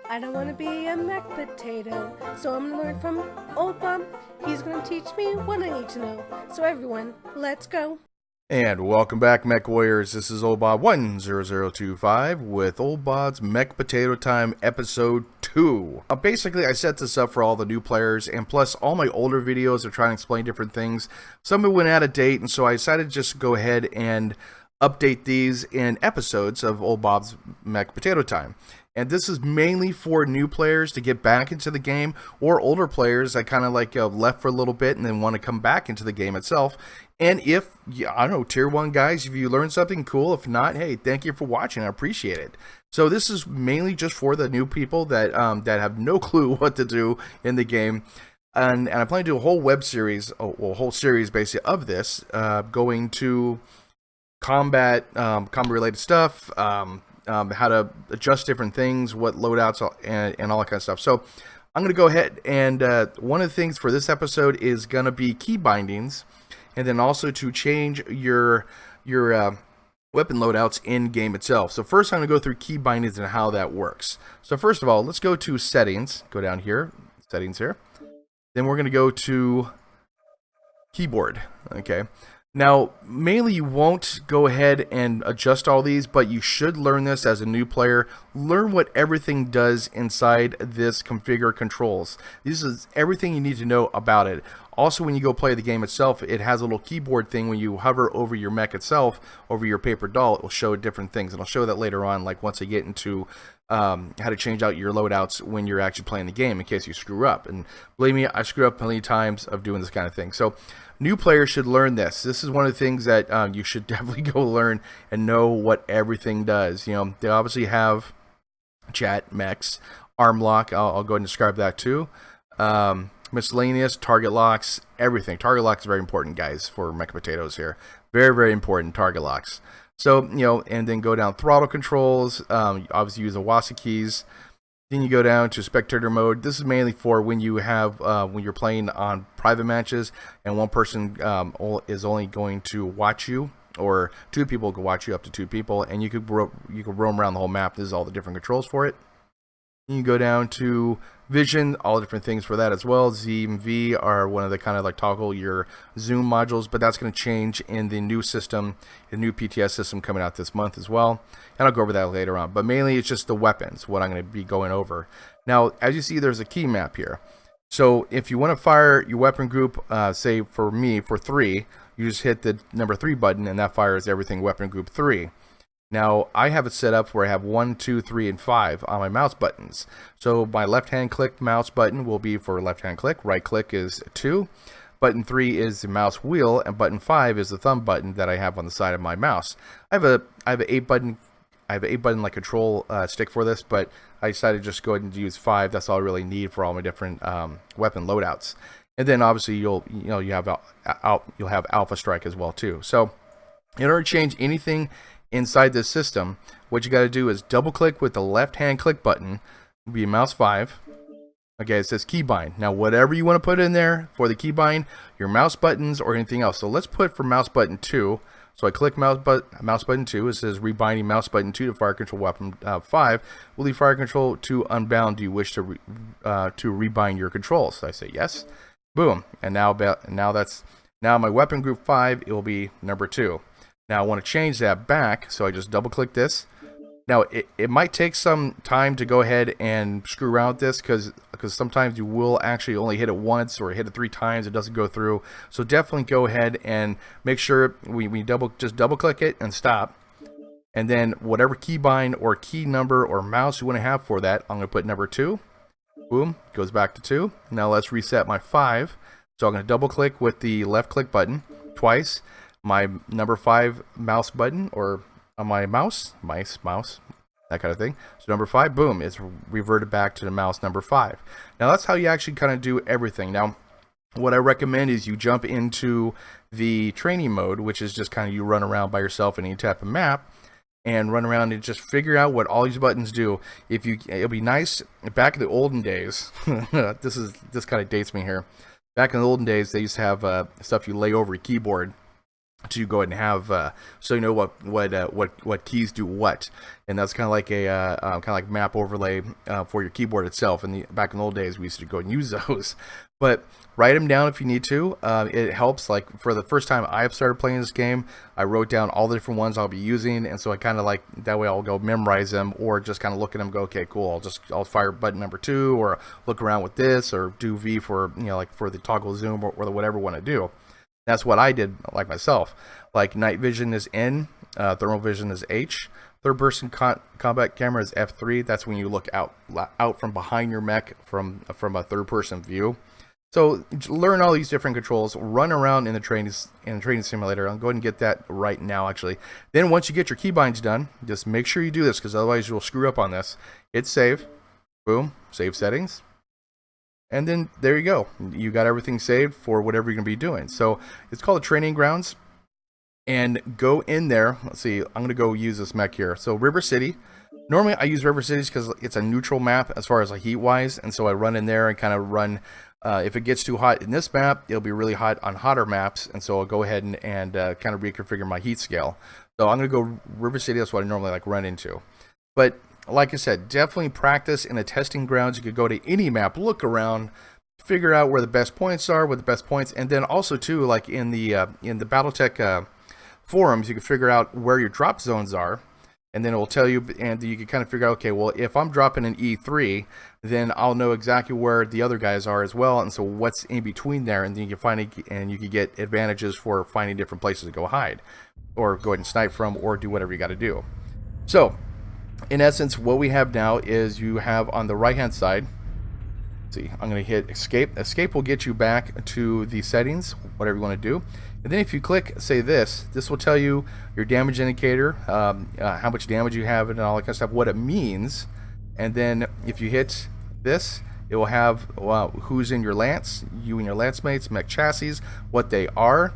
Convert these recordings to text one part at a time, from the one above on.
I don't want to be a mech potato, so I'm going to learn from Old Bob. He's going to teach me what I need to know. So everyone, let's go. And welcome back, Mech Warriors. This is Old Bob 10025 with Old Bob's Mech Potato Time Episode 2. Basically, I set this up for all the new players, and plus all my older videos are trying to explain different things. Some of it went out of date, and so I decided to just go ahead and update these in episodes of Old Bob's Mech Potato Time. And this is mainly for new players to get back into the game, or older players that kind of left for a little bit and then want to come back into the game itself. And if, I don't know, tier 1 guys, if you learned something, cool. If not, hey, thank you for watching. I appreciate it. So this is mainly just for the new people that that have no clue what to do in the game. And I plan to do a whole web series, a whole series basically of this, going to combat related stuff, how to adjust different things, what loadouts and all that kind of stuff. So I'm going to go ahead and one of the things for this episode is going to be key bindings, and then also to change your weapon loadouts in game itself. So first I'm going to go through key bindings and how that works. So first of all, let's go to settings, go down here, settings here. Then we're going to go to keyboard, okay? Now, mainly you won't go ahead and adjust all these, but you should learn this as a new player. Learn what everything does inside this configure controls. This is everything you need to know about it. Also, when you go play the game itself, it has a little keyboard thing. When you hover over your mech itself, over your paper doll, it will show different things. And I'll show that later on, like once I get into how to change out your loadouts when you're actually playing the game in case you screw up. And believe me, I screw up plenty of times of doing this kind of thing. So new players should learn this. This is one of the things that you should definitely go learn and know what everything does. You know, they obviously have chat, mechs, arm lock. I'll go ahead and describe that too. Miscellaneous, target locks, everything. Target locks is very important, guys, for mech potatoes here. Very, very important, target locks. So, you know, and then go down throttle controls. Obviously use the WASA keys. Then you go down to spectator mode. This is mainly for when you have when you're playing on private matches and one person is only going to watch you, or two people can watch you, up to two people, and you could roam around the whole map. This is all the different controls for it. You can go down to vision, all different things for that as well. Z and V are one of the kind of like toggle your zoom modules, but that's going to change in the new system, the new PTS system coming out this month as well. And I'll go over that later on. But mainly it's just the weapons, what I'm going to be going over. Now, as you see, there's a key map here. So if you want to fire your weapon group, say for me, for 3, you just hit the number 3 button and that fires everything weapon group 3. Now, I have it set up where I have 1, 2, 3, and 5 on my mouse buttons. So my left-hand click mouse button will be for left-hand click. Right click is 2. Button 3 is the mouse wheel, and button 5 is the thumb button that I have on the side of my mouse. I have an 8-button like control stick for this, but I decided to just go ahead and use 5. That's all I really need for all my different weapon loadouts. And then obviously you'll have Alpha Strike as well too. So in order to change anything inside this system, what you got to do is double click with the left hand click button, will be mouse 5. Okay, it says keybind. Now whatever you want to put in there for the keybind, your mouse buttons or anything else. So let's put for mouse button 2. So I click mouse button 2. It says rebinding mouse button 2 to fire control weapon 5. Will the fire control to unbound? Do you wish to rebind your controls? So I say yes. Boom. And now my weapon group 5, it will be number 2. Now I want to change that back, so I just double click this. Now it might take some time to go ahead and screw around with this because sometimes you will actually only hit it once or hit it 3 times, it doesn't go through. So definitely go ahead and make sure we just double click it and stop. And then whatever keybind or key number or mouse you want to have for that, I'm going to put number 2. Boom, goes back to 2. Now let's reset my 5. So I'm going to double click with the left click button twice. My number 5 mouse button, or on my mouse, that kind of thing. So number 5, boom, it's reverted back to the mouse number 5. Now that's how you actually kind of do everything. Now what I recommend is you jump into the training mode, which is just kind of you run around by yourself in any type of map and run around and just figure out what all these buttons do. It'll be nice back in the olden days. This kind of dates me here. Back in the olden days, they used to have stuff you lay over your keyboard. to go ahead and have so you know what keys do what, and that's kind of like a kind of like map overlay for your keyboard itself. And back in the old days, we used to go and use those, but write them down if you need to. It helps. Like for the first time I've started playing this game, I wrote down all the different ones I'll be using, and so I kind of like that way I'll go memorize them, or just kind of look at them and go, okay, cool, I'll fire button number 2, or look around with this, or do V for, you know, like for the toggle zoom, or whatever I want to do. That's what I did, like myself. Like night vision is N, thermal vision is H, third person combat camera is F3. That's when you look out from behind your mech from a third person view. So learn all these different controls, run around in the training simulator. I'll go ahead and get that right now, actually. Then once you get your keybinds done, just make sure you do this, because otherwise you'll screw up on this. Hit save, boom, save settings. And then there you go. You got everything saved for whatever you're going to be doing. So it's called the Training Grounds. And go in there. Let's see. I'm going to go use this mech here. So River City. Normally I use River Cities because it's a neutral map as far as like heat wise. And so I run in there and kind of run. If it gets too hot in this map, it'll be really hot on hotter maps. And so I'll go ahead and kind of reconfigure my heat scale. So I'm going to go River City. That's what I normally like run into. But like I said, definitely practice in the testing grounds. You could go to any map, look around, figure out where the best points are, and then also too, like in the BattleTech forums, you can figure out where your drop zones are, and then it will tell you, and you can kind of figure out, okay, well, if I'm dropping an E3, then I'll know exactly where the other guys are as well, and so what's in between there, and then you can find it, and you can get advantages for finding different places to go hide, or go ahead and snipe from, or do whatever you got to do. So in essence, what we have now is you have on the right hand side, let's see, I'm going to hit escape. Escape will get you back to the settings, whatever you want to do. And then if you click, say this will tell you your damage indicator, how much damage you have and all that kind of stuff, what it means. And then if you hit this, it will have who's in your lance, you and your lance mates, mech chassis, what they are,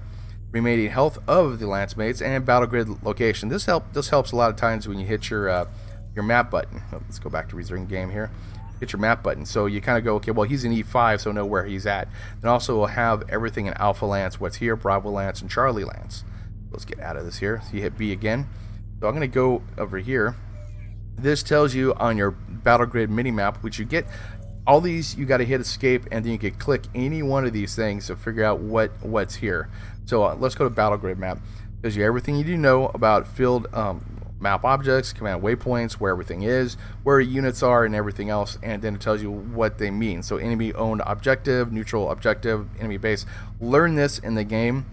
remaining health of the lance mates, and battle grid location. This helps a lot of times when you hit your map button. Let's go back to restarting game here. Hit your map button. So you kind of go, okay, well, he's in E5, so know where he's at. And also we'll have everything in Alpha Lance, what's here, Bravo Lance, and Charlie Lance. Let's get out of this here. So you hit B again. So I'm going to go over here. This tells you on your battle grid mini map, which you get all these, you got to hit escape, and then you can click any one of these things to figure out what's here. So let's go to battle grid map. It tells you everything you need to know about field map objects, command waypoints, where everything is, where units are, and everything else, and then it tells you what they mean. So enemy owned objective, neutral objective, enemy base. Learn this in the game.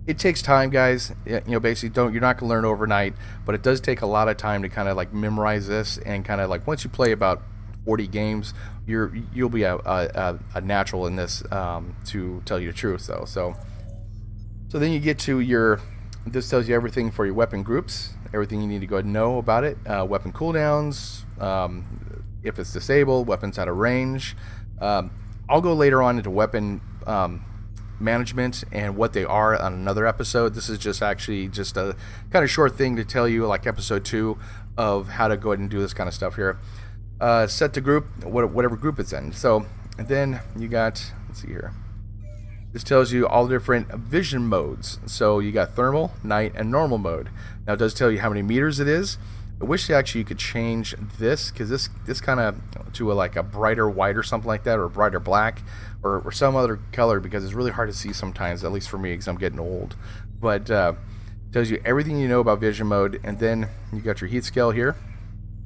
It takes time, guys. You know, basically you're not gonna learn overnight, but it does take a lot of time to kind of like memorize this, and kind of like once you play about 40 games, you'll be a natural in this, to tell you the truth though. So then you get to your, this tells you everything for your weapon groups, everything you need to go ahead and know about it, weapon cooldowns, if it's disabled, weapons out of range. I'll go later on into weapon management and what they are on another episode. This is just actually just a kind of short thing to tell you, like episode 2 of how to go ahead and do this kind of stuff here. Set to group, whatever group it's in. So and then you got, let's see here, this tells you all the different vision modes. So you got thermal, night, and normal mode. Now it does tell you how many meters it is. I wish actually you could change this, because this kind of to like a brighter white or something like that, or a brighter black, or some other color, because it's really hard to see sometimes, at least for me, because I'm getting old. But tells you everything you know about vision mode. And then you got your heat scale here.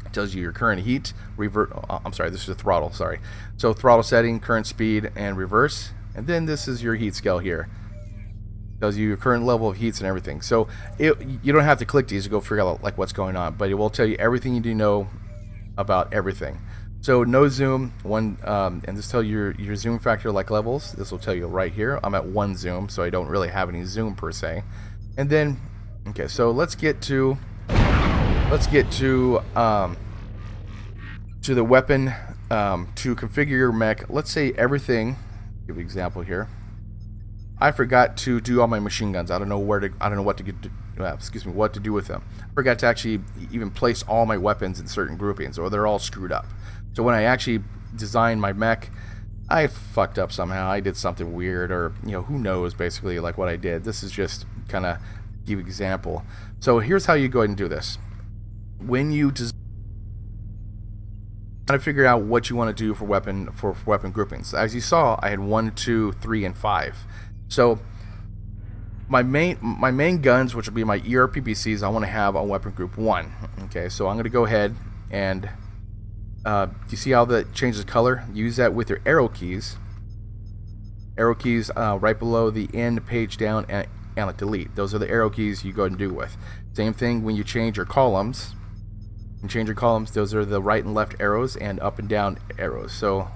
It tells you your current heat, I'm sorry, this is the throttle, sorry. So throttle setting, current speed, and reverse. And then this is your heat scale here. It tells you your current level of heats and everything. So you don't have to click these to go figure out like what's going on, but it will tell you everything you need to know about everything. So no zoom, and this tells you your zoom factor like levels. This will tell you right here. I'm at 1 zoom, so I don't really have any zoom per se. And then, okay, so let's get to the weapon, to configure your mech. Let's say everything. Give an example here. I forgot to do all my machine guns. I don't know what to do with them. I forgot to actually even place all my weapons in certain groupings, or they're all screwed up. So when I actually designed my mech, I fucked up somehow. I did something weird, or who knows, basically, like what I did. This is just kind of give you an example. So here's how you go ahead and do this. When you try to figure out what you want to do for weapon groupings. As you saw, I had 1, 2, 3, and 5. So my main guns, which will be my ERPPCs, I want to have on weapon group 1. Okay, so I'm going to go ahead and you see how that changes color? Use that with your arrow keys. Arrow keys right below the end, page down, and delete. Those are the arrow keys you go ahead and do with. Same thing when you change your columns. And change your columns, those are the right and left arrows and up and down arrows. So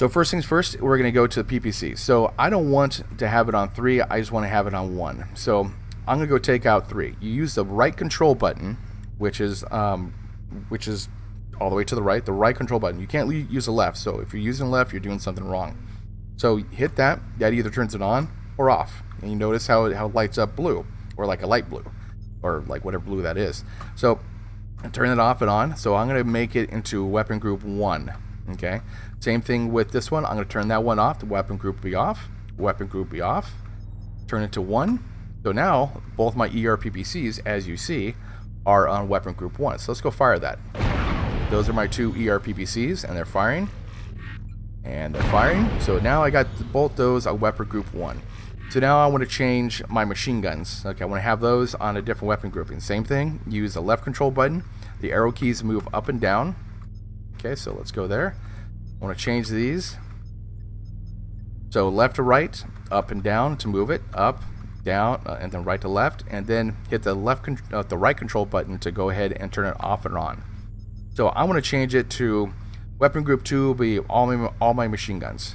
first things first, we're going to go to the PPC. So I don't want to have it on 3, I just want to have it on 1. So I'm going to go take out 3. You use the right control button, which is all the way to the right control button. You can't use the left, so if you're using the left, you're doing something wrong. So hit that either turns it on or off. And you notice how it lights up blue, or like a light blue, or like whatever blue that is. So turn it off and on. So I'm going to make it into weapon group 1. Okay. Same thing with this one. I'm going to turn that one off. The weapon group be off. Weapon group be off. Turn it to 1. So now both my ERPPCs, as you see, are on weapon group 1. So let's go fire that. Those are my 2 ERPPCs, and they're firing. And they're firing. So now I got both those on weapon group 1. So now I want to change my machine guns. Okay, I want to have those on a different weapon grouping. Same thing, use the left control button. The arrow keys move up and down. Okay, so let's go there. I want to change these. So left to right, up and down to move it, up, down, and then right to left, and then hit the the right control button to go ahead and turn it off and on. So I want to change it to weapon group 2 will be all my machine guns.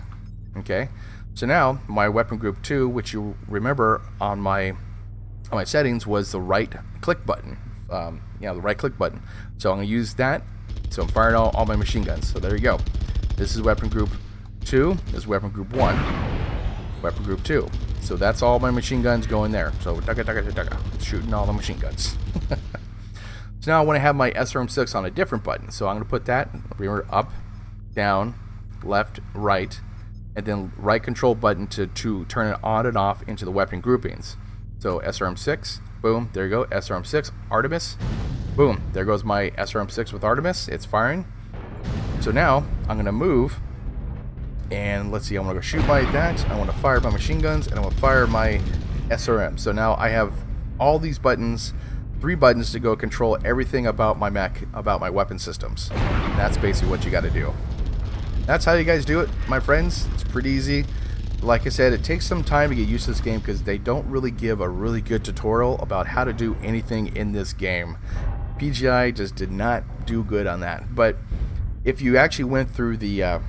Okay. So now my weapon group 2, which you remember on my settings, was the right click button. The right click button. So I'm going to use that. So I'm firing all my machine guns. So there you go. This is weapon group 2. This is weapon group 1. Weapon group 2. So that's all my machine guns going there. So shooting all the machine guns. So now I want to have my SRM6 on a different button. So I'm going to put that, remember, up, down, left, right, and then right control button to turn it on and off into the weapon groupings. So SRM6, boom, there you go, SRM6, Artemis, boom, there goes my SRM6 with Artemis, it's firing. So now I'm going to move, and let's see, I'm going to go shoot by that, I want to fire my machine guns, and I want to fire my SRM. So now I have all these buttons, 3 buttons to go control everything about my mech, about my weapon systems. And that's basically what you got to do. That's how you guys do it, my friends. It's pretty easy. Like I said, it takes some time to get used to this game because they don't really give a really good tutorial about how to do anything in this game. PGI just did not do good on that. But if you actually went through the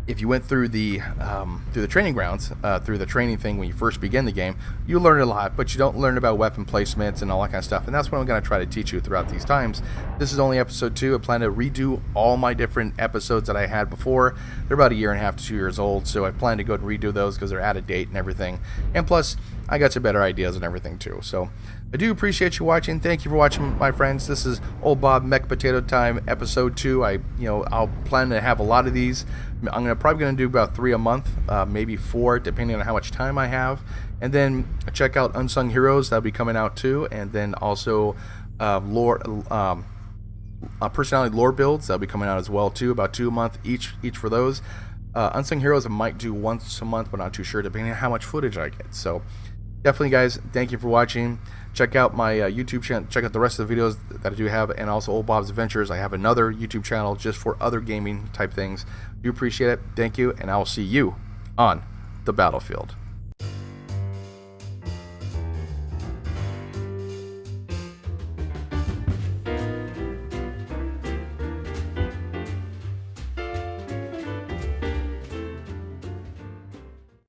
through the training grounds, through the training thing when you first begin the game, you learn a lot, but you don't learn about weapon placements and all that kind of stuff. And that's what I'm going to try to teach you throughout these times. This is only episode 2. I plan to redo all my different episodes that I had before. They're about 1.5 years to 2 years old, so I plan to go and redo those because they're out of date and everything. And plus, I got some better ideas and everything too. So I do appreciate you watching. Thank you for watching, my friends. This is Old Bob Mech Potato Time episode 2. I'll plan to have a lot of these. I'm probably going to do about 3 a month, maybe 4, depending on how much time I have. And then check out Unsung Heroes, that'll be coming out too. And then also personality lore builds, that'll be coming out as well too. About 2 a month each for those. Unsung Heroes I might do once a month, but not too sure, depending on how much footage I get. So definitely, guys, thank you for watching. Check out my YouTube channel. Check out the rest of the videos that I do have, and also Old Bob's Adventures. I have another YouTube channel just for other gaming type things. Do appreciate it. Thank you, and I will see you on the battlefield.